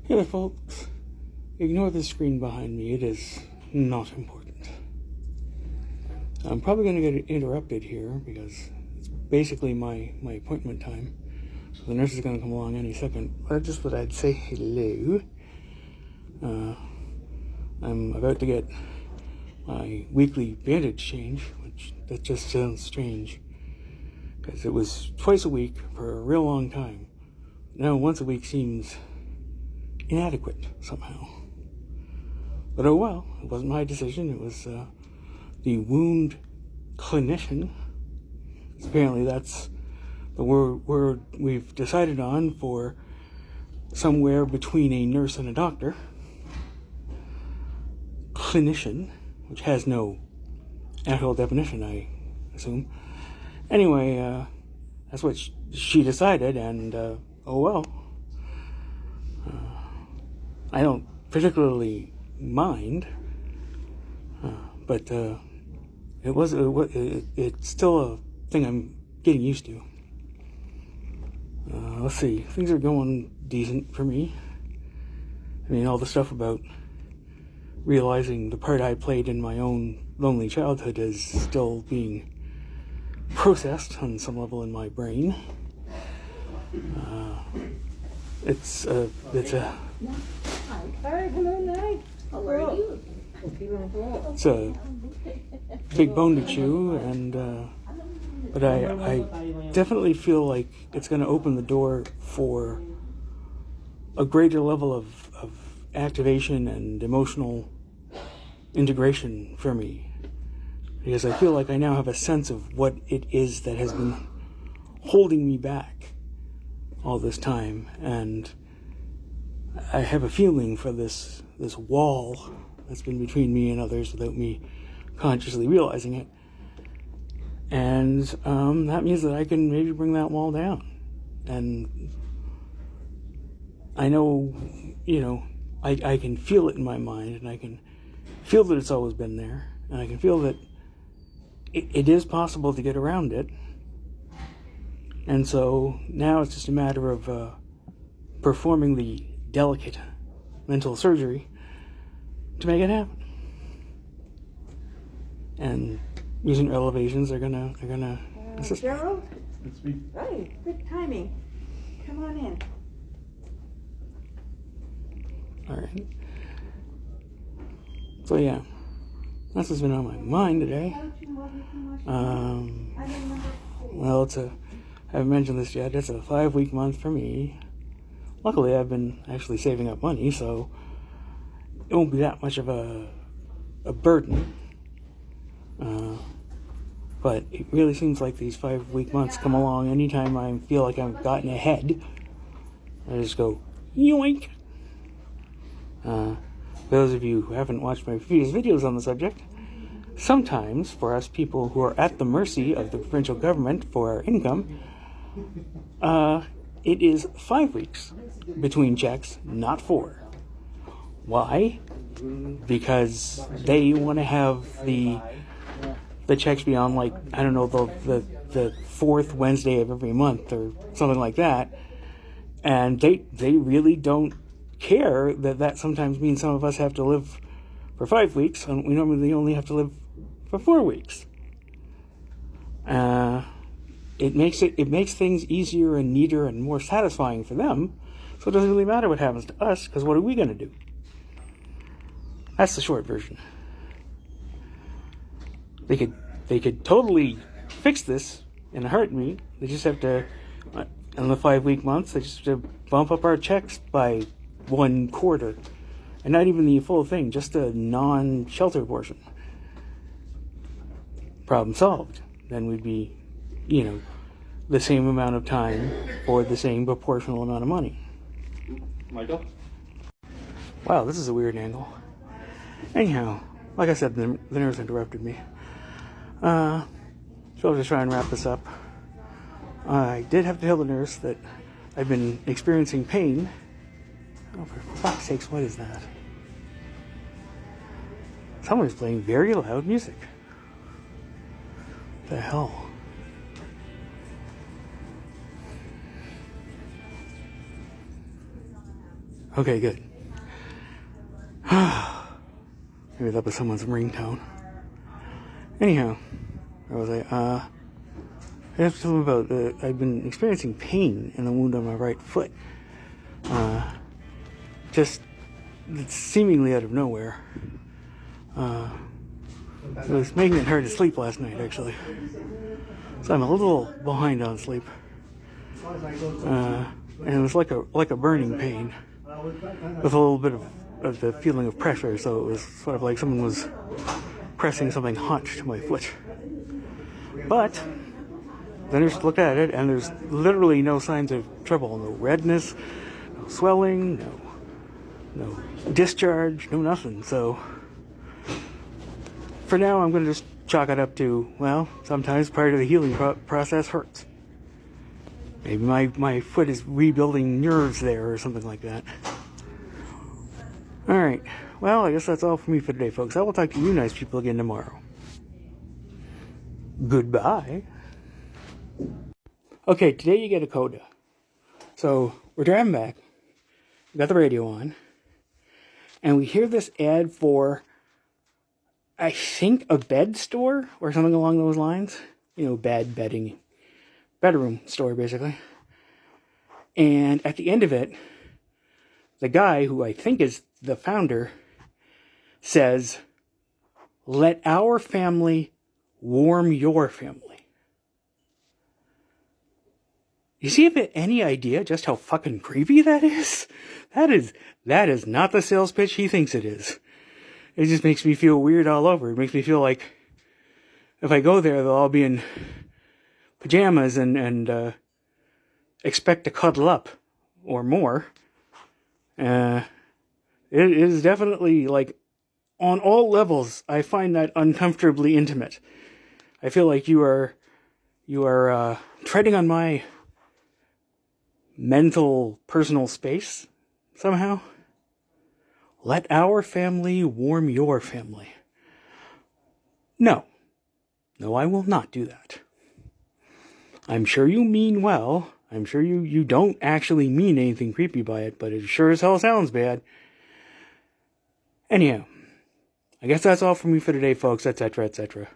Hey there, folks. Ignore the screen behind me. It is not important. I'm probably going to get interrupted here because it's basically my appointment time. So the nurse is going to come along any second. But I just thought I'd say hello. I'm about to get my weekly bandage change, which that just sounds strange because it was twice a week for a real long time. Now once a week seems inadequate somehow. But oh well, it wasn't my decision. It was the wound clinician. Apparently that's the word we've decided on for somewhere between a nurse and a doctor. Clinician, which has no actual definition, I assume. Anyway, that's what she decided, and oh well. I don't particularly mind, but it's still a thing I'm getting used to. Let's see, things are going decent for me. I mean, all the stuff about realizing the part I played in my own lonely childhood is still being processed on some level in my brain. It's a It's a big bone to chew, and but I definitely feel like it's going to open the door for a greater level of activation and emotional integration for me, because I feel like I now have a sense of what it is that has been holding me back all this time, and I have a feeling for this wall that's been between me and others without me consciously realizing it. And that means that I can maybe bring that wall down. And I know, I can feel it in my mind, and I can feel that it's always been there, and I can feel that it is possible to get around it. And so now it's just a matter of performing the delicate mental surgery to make it happen. And using elevations are gonna assist. Gerald? It's me. Hey, good timing. Come on in. All right. So yeah, that's what's been on my mind today. Well, I haven't mentioned this yet. It's a 5-week month for me. Luckily, I've been actually saving up money, so it won't be that much of a burden. But it really seems like these 5-week months come along anytime I feel like I've gotten ahead. I just go, yoink! For those of you who haven't watched my previous videos on the subject, sometimes for us people who are at the mercy of the provincial government for our income, it is 5 weeks between checks, not 4. Why? Because they want to have the checks be on, like, I don't know, the fourth Wednesday of every month or something like that. And they really don't care that sometimes means some of us have to live for 5 weeks, and we normally only have to live for 4 weeks. It makes things easier and neater and more satisfying for them, so it doesn't really matter what happens to us, because what are we going to do? That's the short version. They could totally fix this in a heartbeat. They just have to, in the 5-week months, they just have to bump up our checks by 1/4, and not even the full thing, just the non-shelter portion. Problem solved. Then we'd be, the same amount of time for the same proportional amount of money. Michael? Wow, this is a weird angle. Anyhow, like I said, the nurse interrupted me. So I'll just try and wrap this up. I did have to tell the nurse that I've been experiencing pain. Oh, for fuck's sakes, what is that? Someone is playing very loud music. What the hell? Okay, good. Maybe that was someone's ringtone. Anyhow, where was I? I have to tell you about I've been experiencing pain in the wound on my right foot. Just seemingly out of nowhere. It was making it hard to sleep last night, actually. So I'm a little behind on sleep. And it was like a burning pain with a little bit of the feeling of pressure. So it was sort of like someone was pressing something hot to my foot. But then I just looked at it, and there's literally no signs of trouble. No redness, no swelling, no discharge, no nothing. So for now, I'm going to just chalk it up to, well, sometimes part of the healing process hurts. Maybe my foot is rebuilding nerves there or something like that. All right. Well, I guess that's all for me for today, folks. I will talk to you nice people again tomorrow. Goodbye. Okay, today you get a coda. So we're driving back. We got the radio on. And we hear this ad for, I think, a bed store or something along those lines. You know, bedroom store, basically. And at the end of it, the guy, who I think is the founder, says, "Let our family warm your family." You see, have any idea just how fucking creepy that is? That is not the sales pitch he thinks it is. It just makes me feel weird all over. It makes me feel like if I go there, they'll all be in pajamas and expect to cuddle up or more. It is definitely, like, on all levels, I find that uncomfortably intimate. I feel like you are treading on my mental, personal space somehow. Let our family warm your family. No, I will not do that. I'm sure you mean well. I'm sure you don't actually mean anything creepy by it, but it sure as hell sounds bad. Anyhow, I guess that's all from me for today, folks, etc., etc.